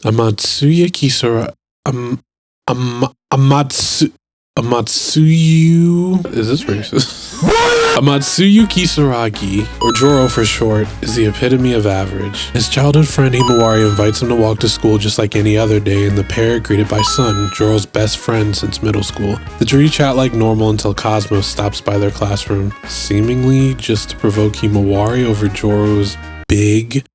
Amatsuya Kisara... Amatsuyu... Is this racist? Amatsuyu Kisaragi, or Joro for short, is the epitome of average. His childhood friend Himawari invites him to walk to school just like any other day, and the pair are greeted by Sun, Joro's best friend since middle school. The three chat like normal until Cosmos stops by their classroom, seemingly just to provoke Himawari over Joro's big,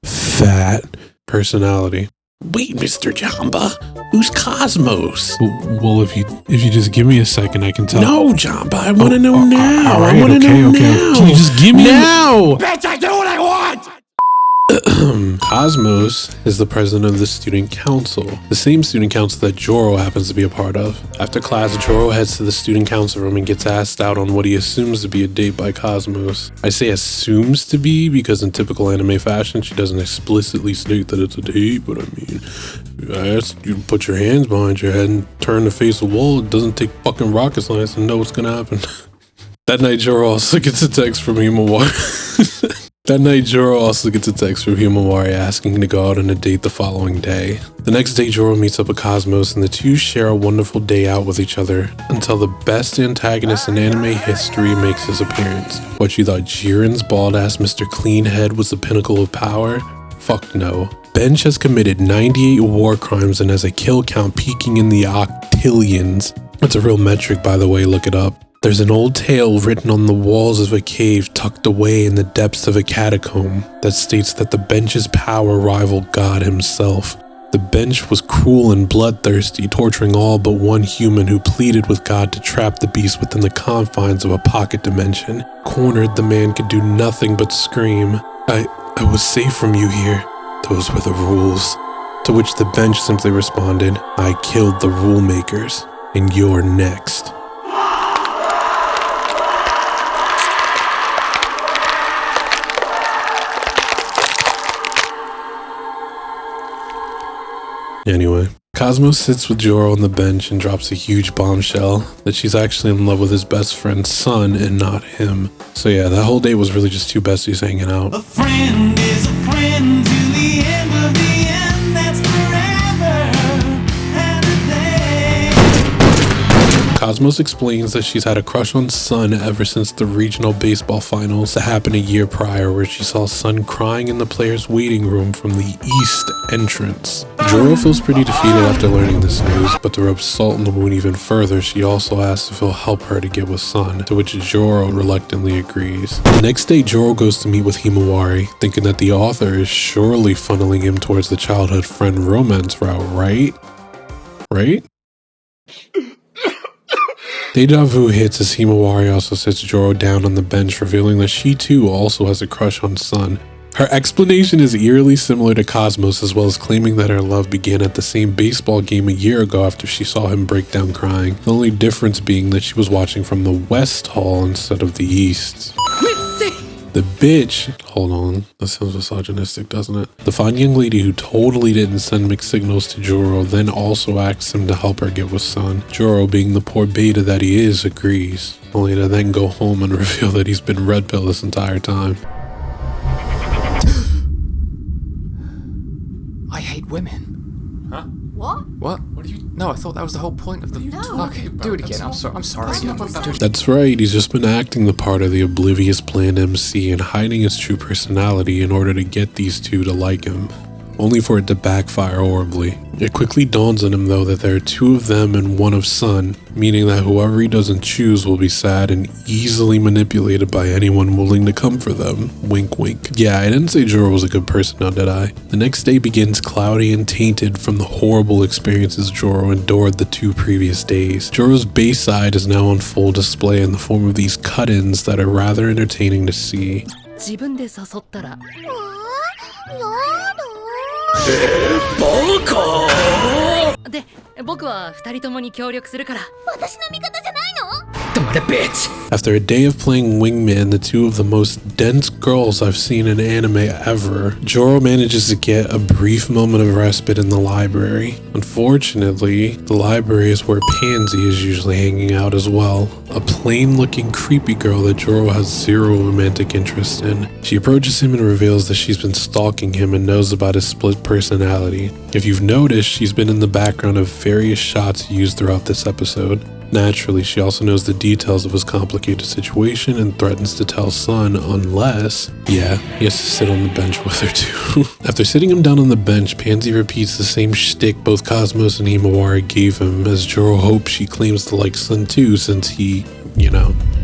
fat personality. Wait, Mr. Jamba, who's Cosmos? Well, if you just give me a second, I can tell. No, Jamba, I want to know now. Right, I want to know now. Can you just give me now? Bitch, I do what I want! Cosmos is the president of the student council, the same student council that Joro happens to be a part of. After class, Joro heads to the student council room and gets asked out on what he assumes to be a date by Cosmos. I say assumes to be because in typical anime fashion, she doesn't explicitly state that it's a date, but I mean, I asked you to put your hands behind your head and turn to face the wall. It doesn't take fucking rocket science to know what's gonna happen. That night, Joro also gets a text from Himawari. Asking to go out on a date the following day. The next day, Joro meets up with Cosmos and the two share a wonderful day out with each other until the best antagonist in anime history makes his appearance. What, you thought Jiren's bald-ass Mr. Cleanhead was the pinnacle of power? Fuck no. Bench has committed 98 war crimes and has a kill count peaking in the octillions. That's a real metric, by the way, look it up. There's an old tale written on the walls of a cave tucked away in the depths of a catacomb that states that the Bench's power rivaled God himself. The Bench was cruel and bloodthirsty, torturing all but one human who pleaded with God to trap the beast within the confines of a pocket dimension. Cornered, the man could do nothing but scream, I was safe from you here. Those were the rules. To which the Bench simply responded, I killed the rule makers, and you're next. Anyway, Cosmos sits with Joro on the bench and drops a huge bombshell that she's actually in love with his best friend's son and not him. So yeah, that whole day was really just two besties hanging out. A friend is a friend to the end of the end, that's forever and a day. Cosmos explains that she's had a crush on Sun ever since the regional baseball finals that happened a year prior, where she saw Sun crying in the players' waiting room from the east entrance. Joro feels pretty defeated after learning this news, but to rub salt in the wound even further, she also asks if he'll help her to get with Sun, to which Joro reluctantly agrees. The next day, Joro goes to meet with Himawari, thinking that the author is surely funneling him towards the childhood friend romance route, right? Right? Deja vu hits as Himawari also sits Joro down on the bench, revealing that she too also has a crush on Sun. Her explanation is eerily similar to Cosmos, as well as claiming that her love began at the same baseball game a year ago after she saw him break down crying. The only difference being that she was watching from the west hall instead of the east. The bitch, hold on, that sounds misogynistic, doesn't it? The fine young lady who totally didn't send mixed signals to Joro then also asks him to help her get with Sun. Joro, being the poor beta that he is, agrees, only to then go home and reveal that he's been red pill this entire time. I hate women. Huh? What? What? What do you... No, I thought that was the whole point of the... No. Okay, do it again. I'm sorry. That's right, he's just been acting the part of the oblivious planned MC and hiding his true personality in order to get these two to like him, only for it to backfire horribly. It quickly dawns on him though that there are two of them and one of Sun, meaning that whoever he doesn't choose will be sad and easily manipulated by anyone willing to come for them. Wink wink. Yeah, I didn't say Joro was a good person now, did I? The next day begins cloudy and tainted from the horrible experiences Joro endured the 2 previous days. Joro's base side is now on full display in the form of these cut-ins that are rather entertaining to see. 自分で誘ったらで、僕は2人ともに協力するから。私の味方じゃないの？黙 the bitch! After a day of playing wingman to two of the most dense girls I've seen in anime ever, Joro manages to get a brief moment of respite in the library. Unfortunately, the library is where Pansy is usually hanging out as well, a plain-looking creepy girl that Joro has zero romantic interest in. She approaches him and reveals that she's been stalking him and knows about his split personality. If you've noticed, she's been in the background of various shots used throughout this episode. Naturally, she also knows the details of his complicated situation and threatens to tell Sun unless, yeah, he has to sit on the bench with her too. After sitting him down on the bench, Pansy repeats the same shtick both Cosmos and Himawari gave him, as Joro hopes she claims to like Sun too since he,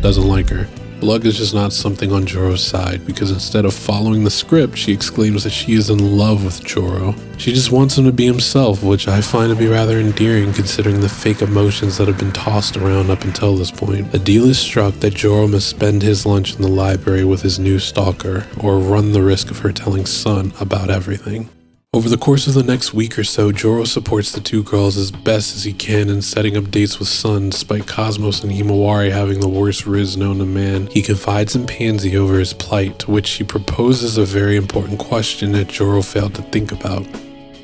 doesn't like her. Luck is just not something on Joro's side, because instead of following the script, she exclaims that she is in love with Joro. She just wants him to be himself, which I find to be rather endearing considering the fake emotions that have been tossed around up until this point. A deal is struck that Joro must spend his lunch in the library with his new stalker, or run the risk of her telling Sun about everything. Over the course of the next week or so, Joro supports the two girls as best as he can in setting up dates with Sun, despite Cosmos and Himawari having the worst riz known to man. He confides in Pansy over his plight, to which she proposes a very important question that Joro failed to think about.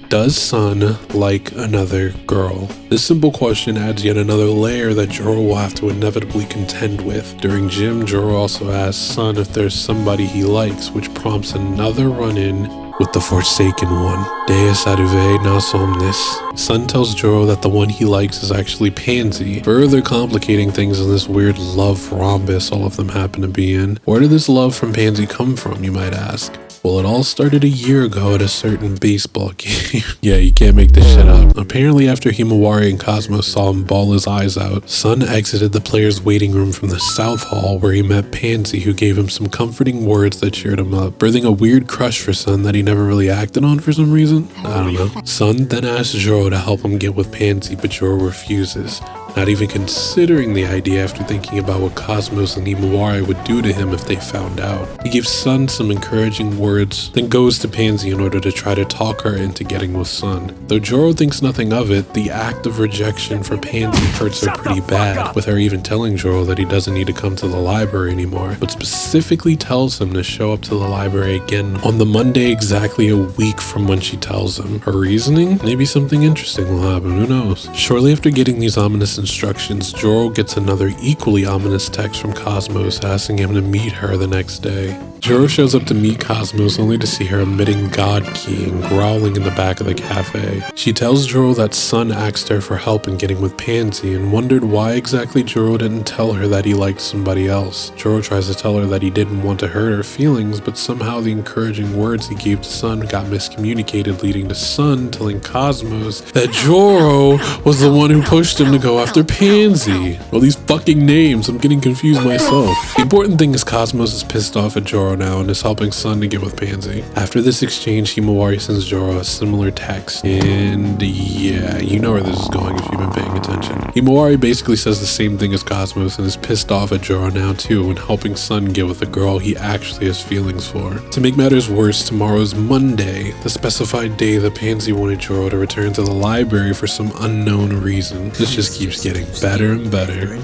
Does Sun like another girl? This simple question adds yet another layer that Joro will have to inevitably contend with. During gym, Joro also asks Sun if there's somebody he likes, which prompts another run-in with the Forsaken One. Deus arrive nas omnis. Sun tells Joro that the one he likes is actually Pansy, further complicating things in this weird love rhombus all of them happen to be in. Where did this love from Pansy come from, you might ask? Well, it all started a year ago at a certain baseball game. Yeah, you can't make this shit up. Apparently, after Himawari and Cosmos saw him bawl his eyes out, Sun exited the players' waiting room from the South Hall where he met Pansy, who gave him some comforting words that cheered him up, birthing a weird crush for Sun that he never really acted on for some reason. I don't know. Sun then asks Joro to help him get with Pansy, but Joro refuses, not even considering the idea after thinking about what Cosmos and Himawari would do to him if they found out. He gives Sun some encouraging words, then goes to Pansy in order to try to talk her into getting with Sun. Though Joro thinks nothing of it, the act of rejection for Pansy hurts her pretty bad, with her even telling Joro that he doesn't need to come to the library anymore, but specifically tells him to show up to the library again on the Monday exactly a week from when she tells him. Her reasoning? Maybe something interesting will happen, who knows? Shortly after getting these ominous instructions, Joro gets another equally ominous text from Cosmos asking him to meet her the next day. Joro shows up to meet Cosmos only to see her emitting God Key and growling in the back of the cafe. She tells Joro that Sun asked her for help in getting with Pansy and wondered why exactly Joro didn't tell her that he liked somebody else. Joro tries to tell her that he didn't want to hurt her feelings, but somehow the encouraging words he gave to Sun got miscommunicated, leading to Sun telling Cosmos that Joro was the one who pushed him to go after Pansy. Well, these fucking names, I'm getting confused myself. The important thing is Cosmos is pissed off at Joro now and is helping Sun to get with Pansy. After this exchange, Himawari sends Joro a similar text, and yeah, you know where this is going if you've been paying attention. Himawari basically says the same thing as Cosmos and is pissed off at Joro now too and helping Sun get with a girl he actually has feelings for. To make matters worse, tomorrow is Monday, the specified day that Pansy wanted Joro to return to the library for some unknown reason. This just keeps getting better and better.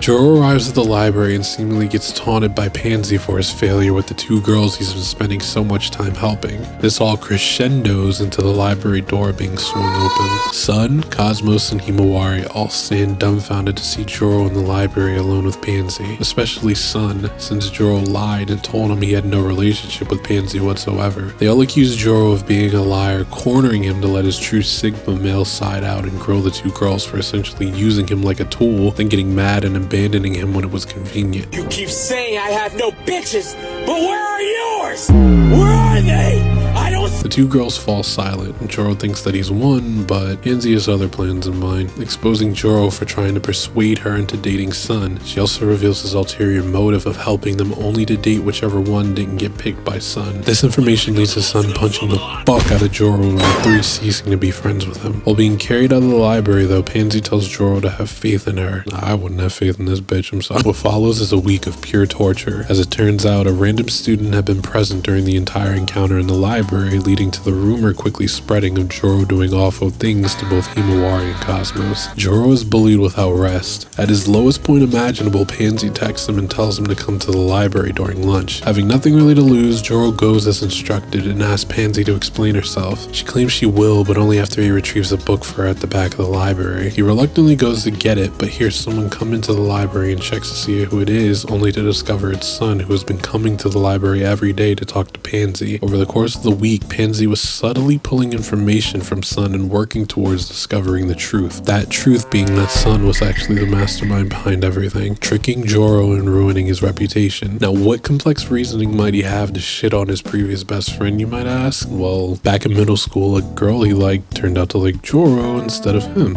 Joro arrives at the library and seemingly gets taunted by Pansy for his failure with the two girls he's been spending so much time helping. This all crescendos into the library door being swung open. Sun, Cosmos, and Himawari all stand dumbfounded to see Joro in the library alone with Pansy, especially Sun, since Joro lied and told him he had no relationship with Pansy whatsoever. They all accuse Joro of being a liar, cornering him to let his true Sigma male side out and grill the two girls for essentially using him like a tool, then getting mad and abandoning him when it was convenient. You keep saying I have no bitches, but where are yours? Where are they? I don't. The two girls fall silent, and Joro thinks that he's won, but Pansy has other plans in mind, exposing Joro for trying to persuade her into dating Sun. She also reveals his ulterior motive of helping them only to date whichever one didn't get picked by Sun. This information leads to Sun punching the fuck out of Joro and the three ceasing to be friends with him. While being carried out of the library though, Pansy tells Joro to have faith in her. I wouldn't have faith in this bitch, I'm sorry. What follows is a week of pure torture. As it turns out, a random student had been present during the entire encounter in the library, leading to the rumor quickly spreading of Joro doing awful things to both Himawari and Cosmos. Joro is bullied without rest. At his lowest point imaginable, Pansy texts him and tells him to come to the library during lunch. Having nothing really to lose, Joro goes as instructed and asks Pansy to explain herself. She claims she will, but only after he retrieves a book for her at the back of the library. He reluctantly goes to get it, but hears someone come into the library and checks to see who it is, only to discover it's Sun, who has been coming to the library every day to talk to Pansy. Over the course of the week, Pansy was subtly pulling information from Sun and working towards discovering the truth. That truth being that Sun was actually the mastermind behind everything, tricking Joro and ruining his reputation. Now, what complex reasoning might he have to shit on his previous best friend, you might ask? Well, back in middle school, a girl he liked turned out to like Joro instead of him.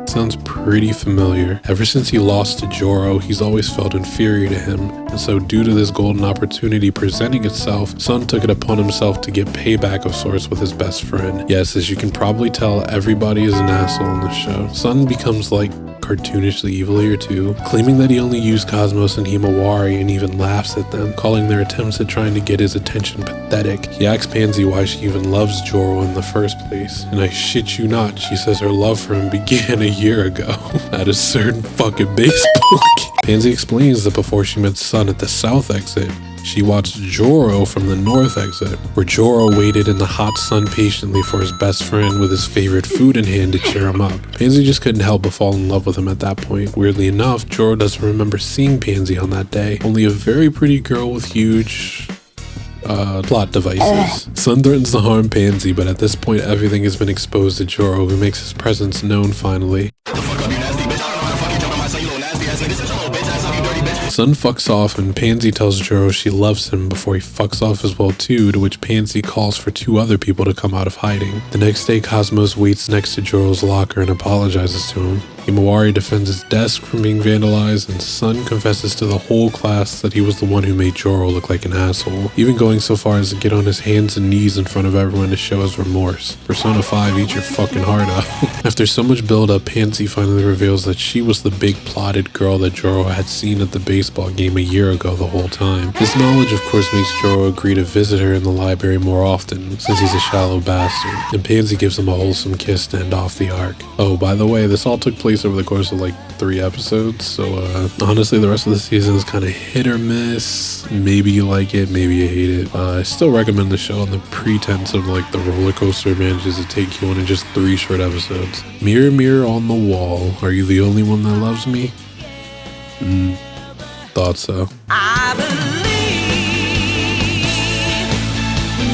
Sounds pretty familiar. Ever since he lost to Joro, he's always felt inferior to him, and so due to this golden opportunity presenting itself, Sun took it upon himself to get payback of sorts with his best friend. Yes, as you can probably tell, everybody is an asshole in this show. Sun becomes like cartoonishly evil here too, claiming that he only used Cosmos and Himawari and even laughs at them, calling their attempts at trying to get his attention pathetic. He asks Pansy why she even loves Joro in the first place, and I shit you not, she says her love for him began a year ago at a certain fucking baseball game. Pansy explains that before she met Sun at the south exit, she watched Joro from the north exit, where Joro waited in the hot sun patiently for his best friend with his favorite food in hand to cheer him up. Pansy just couldn't help but fall in love with him at that point. Weirdly enough, Joro doesn't remember seeing Pansy on that day, only a very pretty girl with huge plot devices. Sun threatens to harm Pansy, but at this point everything has been exposed to Joro, who makes his presence known finally. Sun fucks off and Pansy tells Joro she loves him before he fucks off as well too, to which Pansy calls for two other people to come out of hiding. The next day, Cosmos waits next to Joro's locker and apologizes to him. Himawari defends his desk from being vandalized, and Sun confesses to the whole class that he was the one who made Joro look like an asshole, even going so far as to get on his hands and knees in front of everyone to show his remorse. Persona 5, eat your fucking heart out. After so much build-up, Pansy finally reveals that she was the big plotted girl that Joro had seen at the baseball game a year ago the whole time. This knowledge of course makes Joro agree to visit her in the library more often, since he's a shallow bastard, and Pansy gives him a wholesome kiss to end off the arc. Oh, by the way, this all took place over the course of like 3 episodes, so honestly the rest of the season is kind of hit or miss. Maybe you like it, maybe you hate it. I still recommend the show on the pretense of like the roller coaster it manages to take you on in just 3 short episodes. Mirror, mirror on the wall, are you the only one that loves me? Thought so. I believe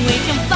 we can fly.